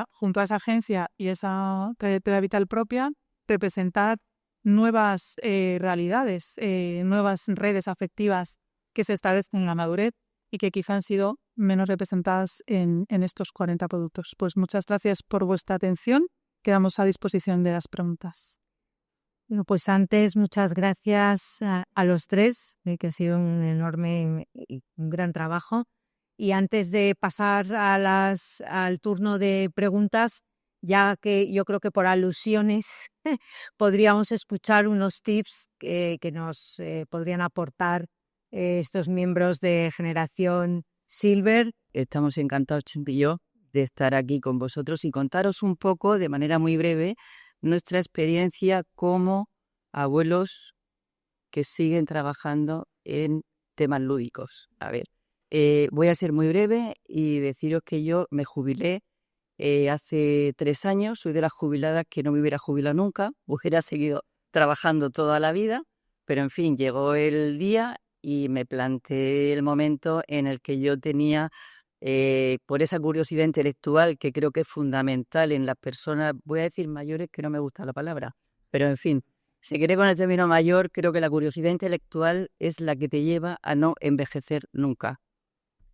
Speaker 2: junto a esa agencia y esa trayectoria vital propia, representar nuevas realidades, nuevas redes afectivas que se establecen en la madurez y que quizá han sido menos representadas en estos 40 productos. Pues muchas gracias por vuestra atención. Quedamos a disposición de las preguntas.
Speaker 1: Bueno, pues antes, muchas gracias a los tres, que ha sido un enorme y un gran trabajo. Y antes de pasar al turno de preguntas, ya que yo creo que por alusiones podríamos escuchar unos tips que nos podrían aportar estos miembros de Generación Silver.
Speaker 5: Estamos encantados, Chumpi y yo, de estar aquí con vosotros y contaros un poco, de manera muy breve, nuestra experiencia como abuelos que siguen trabajando en temas lúdicos. A ver, voy a ser muy breve y deciros que yo me jubilé hace 3 años. Soy de las jubiladas que no me hubiera jubilado nunca, hubiera seguido trabajando toda la vida, pero en fin, llegó el día y me planteé el momento en el que yo tenía, por esa curiosidad intelectual que creo que es fundamental en las personas, voy a decir mayores, que no me gusta la palabra, pero en fin, si quiere con el término mayor, creo que la curiosidad intelectual es la que te lleva a no envejecer nunca.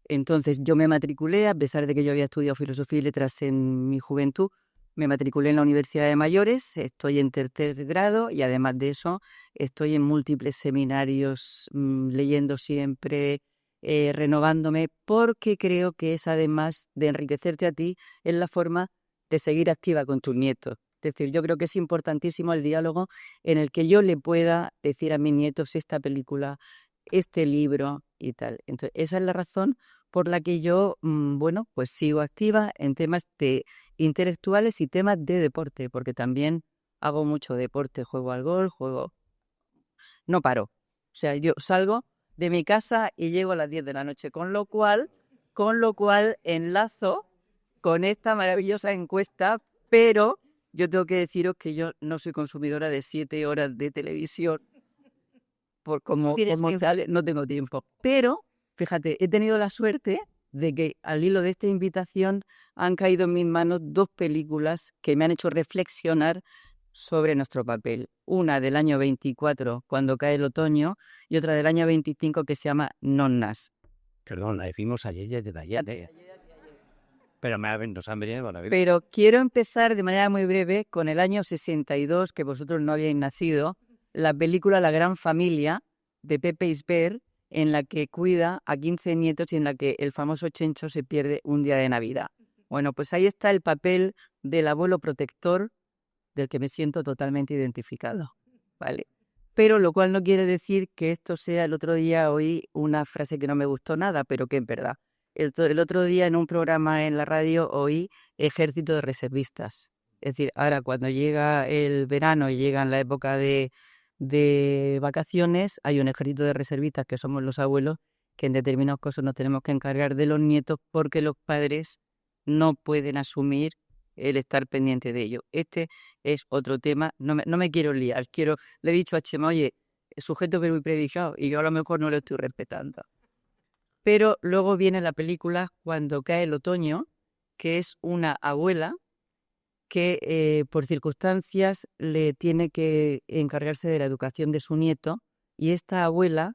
Speaker 5: Entonces yo me matriculé, a pesar de que yo había estudiado filosofía y letras en mi juventud, me matriculé en la Universidad de Mayores, estoy en tercer grado y además de eso estoy en múltiples seminarios, leyendo siempre, renovándome, porque creo que es, además de enriquecerte a ti, es la forma de seguir activa con tus nietos. Es decir, yo creo que es importantísimo el diálogo en el que yo le pueda decir a mis nietos esta película, este libro y tal. Entonces, esa es la razón por la que yo, bueno, pues sigo activa en temas intelectuales y temas de deporte, porque también hago mucho deporte, juego al golf, no paro. O sea, yo salgo de mi casa y llego a las 10 de la noche, con lo cual enlazo con esta maravillosa encuesta, pero yo tengo que deciros que yo no soy consumidora de 7 horas de televisión, por como sale, no tengo tiempo. Pero, fíjate, he tenido la suerte de que al hilo de esta invitación han caído en mis manos 2 películas que me han hecho reflexionar sobre nuestro papel. Una del año 24, Cuando cae el otoño, y otra del año 25 que se llama Nonnas.
Speaker 6: Perdón, la vimos ayer de ayer. Pero nos han venido a ver.
Speaker 5: Pero quiero empezar de manera muy breve con el año 62, que vosotros no habíais nacido, la película La Gran Familia, de Pepe Isbert, en la que cuida a 15 nietos y en la que el famoso Chencho se pierde un día de Navidad. Bueno, pues ahí está el papel del abuelo protector, del que me siento totalmente identificado, ¿vale? Pero lo cual no quiere decir que esto sea. El otro día oí una frase que no me gustó nada, pero que es verdad. El otro día en un programa en la radio oí ejército de reservistas. Es decir, ahora cuando llega el verano y llega la época de vacaciones, hay un ejército de reservistas que somos los abuelos, que en determinados casos nos tenemos que encargar de los nietos porque los padres no pueden asumir el estar pendiente de ello. Este es otro tema, no me quiero liar, le he dicho a Chema, oye, sujeto verbo y predicado, y yo a lo mejor no lo estoy respetando. Pero luego viene la película Cuando cae el otoño, que es una abuela que por circunstancias le tiene que encargarse de la educación de su nieto, y esta abuela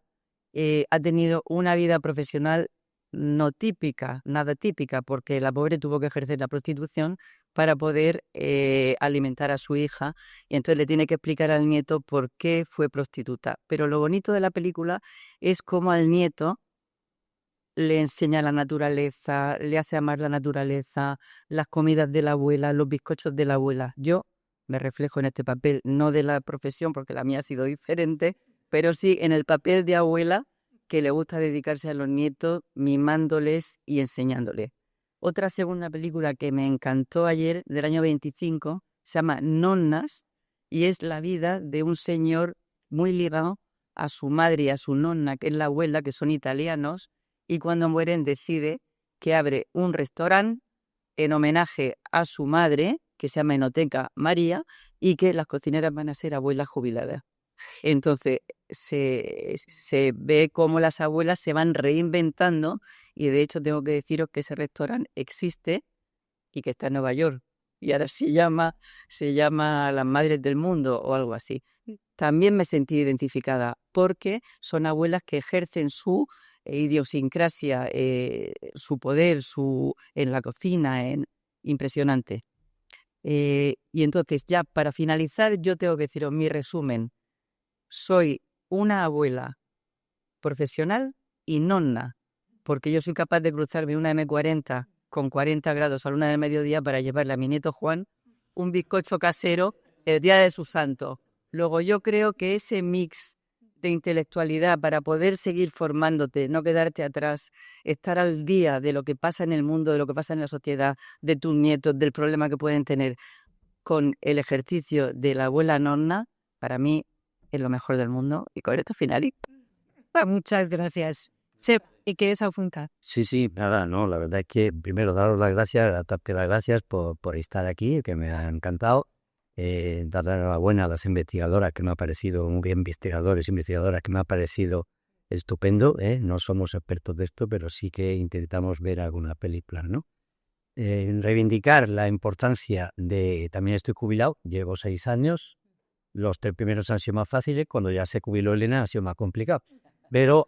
Speaker 5: ha tenido una vida profesional no típica, nada típica, porque la pobre tuvo que ejercer la prostitución para poder alimentar a su hija, y entonces le tiene que explicar al nieto por qué fue prostituta. Pero lo bonito de la película es cómo al nieto le enseña la naturaleza, le hace amar la naturaleza, las comidas de la abuela, los bizcochos de la abuela. Yo me reflejo en este papel, no de la profesión, porque la mía ha sido diferente, pero sí en el papel de abuela que le gusta dedicarse a los nietos, mimándoles y enseñándoles. Otra segunda película que me encantó ayer, del año 25, se llama Nonnas, y es la vida de un señor muy ligado a su madre y a su nonna, que es la abuela, que son italianos, y cuando mueren decide que abre un restaurante en homenaje a su madre, que se llama Enoteca María, y que las cocineras van a ser abuelas jubiladas. Entonces se ve cómo las abuelas se van reinventando, y de hecho tengo que deciros que ese restaurante existe y que está en Nueva York, y ahora se llama Las Madres del Mundo o algo así. También me sentí identificada porque son abuelas que ejercen su idiosincrasia, su poder, en la cocina, impresionante. Y entonces, ya para finalizar, yo tengo que deciros mi resumen. Soy una abuela profesional y nonna, porque yo soy capaz de cruzarme una M40 con 40 grados a la 1 del mediodía para llevarle a mi nieto Juan un bizcocho casero el día de su santo. Luego yo creo que ese mix de intelectualidad para poder seguir formándote, no quedarte atrás, estar al día de lo que pasa en el mundo, de lo que pasa en la sociedad, de tus nietos, del problema que pueden tener, con el ejercicio de la abuela nonna, para mí es lo mejor del mundo. Y con esto finalizo.
Speaker 1: Muchas gracias. Chep, ¿y quieres apuntar?
Speaker 6: Sí, nada, no, la verdad es que primero daros las gracias, darte las gracias por estar aquí, que me ha encantado. dar la enhorabuena a las investigadoras que me ha parecido, muy bien investigadores y investigadoras que me ha parecido estupendo, ¿eh? No somos expertos de esto, pero sí que intentamos ver alguna película, ¿no? Reivindicar la importancia de, también estoy jubilado, llevo 6 años, los 3 primeros han sido más fáciles, cuando ya se jubiló Elena ha sido más complicado, pero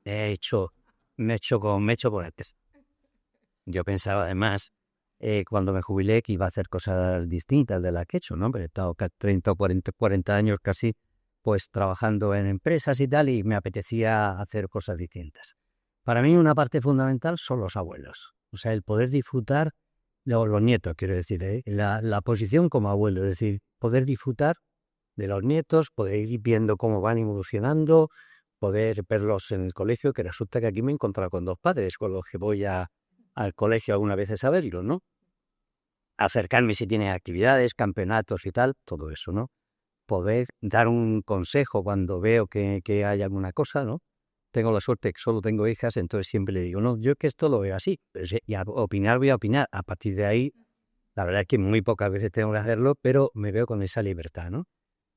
Speaker 6: me he hecho por antes. Yo pensaba además, cuando me jubilé, que iba a hacer cosas distintas de las que he hecho, ¿no? Pero he estado 30 o 40 años casi pues trabajando en empresas y tal, y me apetecía hacer cosas distintas. Para mí una parte fundamental son los abuelos, o sea, el poder disfrutar de los nietos, quiero decir, la posición como abuelo, es decir, poder disfrutar de los nietos, poder ir viendo cómo van evolucionando, poder verlos en el colegio, que resulta que aquí me he encontrado con 2 padres con los que voy al colegio algunas veces a verlos, ¿no? Acercarme si tienen actividades, campeonatos y tal, todo eso, ¿no? Poder dar un consejo cuando veo que hay alguna cosa, ¿no? Tengo la suerte que solo tengo hijas, entonces siempre le digo, no, yo que esto lo veo así, y a opinar voy a opinar. A partir de ahí, la verdad es que muy pocas veces tengo que hacerlo, pero me veo con esa libertad, ¿no?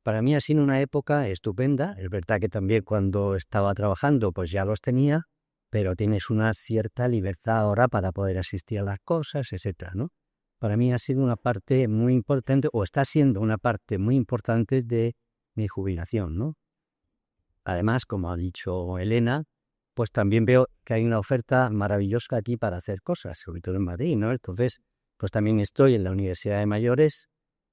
Speaker 6: Para mí ha sido una época estupenda, es verdad que también cuando estaba trabajando pues ya los tenía, pero tienes una cierta libertad ahora para poder asistir a las cosas, etcétera, ¿no? Para mí ha sido una parte muy importante, o está siendo una parte muy importante de mi jubilación, ¿no? Además, como ha dicho Elena, pues también veo que hay una oferta maravillosa aquí para hacer cosas, sobre todo en Madrid, ¿no? Entonces, pues también estoy en la Universidad de Mayores,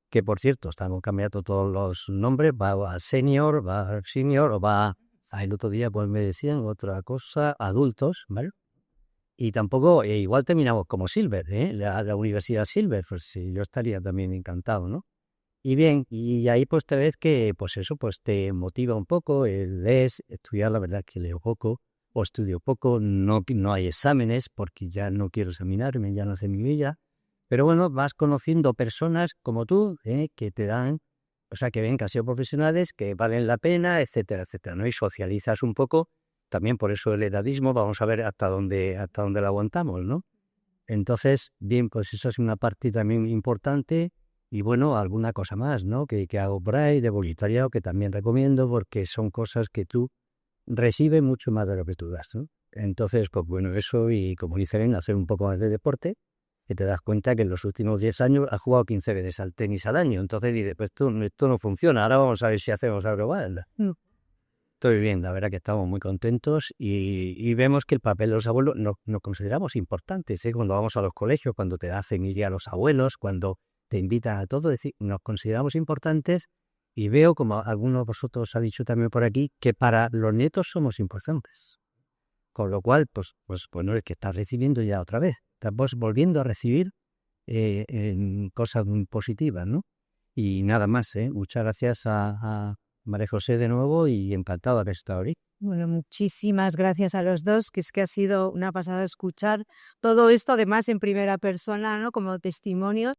Speaker 6: que por cierto, estamos cambiando todos los nombres, va a senior, va a senior, o va el otro día pues me decían otra cosa, adultos, ¿vale? Y tampoco, igual terminamos como Silver, la Universidad Silver, pues sí, yo estaría también encantado, ¿no? Y bien, y ahí pues te ves que pues eso pues te motiva un poco, lees, estudiar, la verdad que leo poco, o estudio poco, no hay exámenes porque ya no quiero examinarme, ya no sé mi vida, pero bueno, vas conociendo personas como tú, que te dan, o sea, que ven que han sido profesionales, que valen la pena, etcétera, etcétera, ¿no? Y socializas un poco. También por eso el edadismo, vamos a ver hasta dónde lo aguantamos, ¿no? Entonces, bien, pues eso es una parte también importante y bueno, alguna cosa más, ¿no? Que hago por ahí de voluntariado, que también recomiendo porque son cosas que tú recibes mucho más de lo que tú das, ¿no? Entonces, pues bueno, eso y como dice Elena, hacer un poco más de deporte, que te das cuenta que en los últimos 10 años has jugado 15 veces al tenis al año. Entonces dices, pues esto no funciona, ahora vamos a ver si hacemos algo más. Estoy bien, la verdad que estamos muy contentos y vemos que el papel de los abuelos nos consideramos importantes, cuando vamos a los colegios, cuando te hacen ir a los abuelos, cuando te invitan a todo, es decir, nos consideramos importantes y veo, como alguno de vosotros ha dicho también por aquí, que para los nietos somos importantes. Con lo cual, pues bueno, es que estás recibiendo ya otra vez, estás volviendo a recibir en cosas muy positivas, ¿no? Y nada más, muchas gracias a María José de nuevo y encantado de haber estado ahí.
Speaker 1: Bueno, muchísimas gracias a los dos, que es que ha sido una pasada escuchar todo esto, además en primera persona, ¿no? Como testimonios.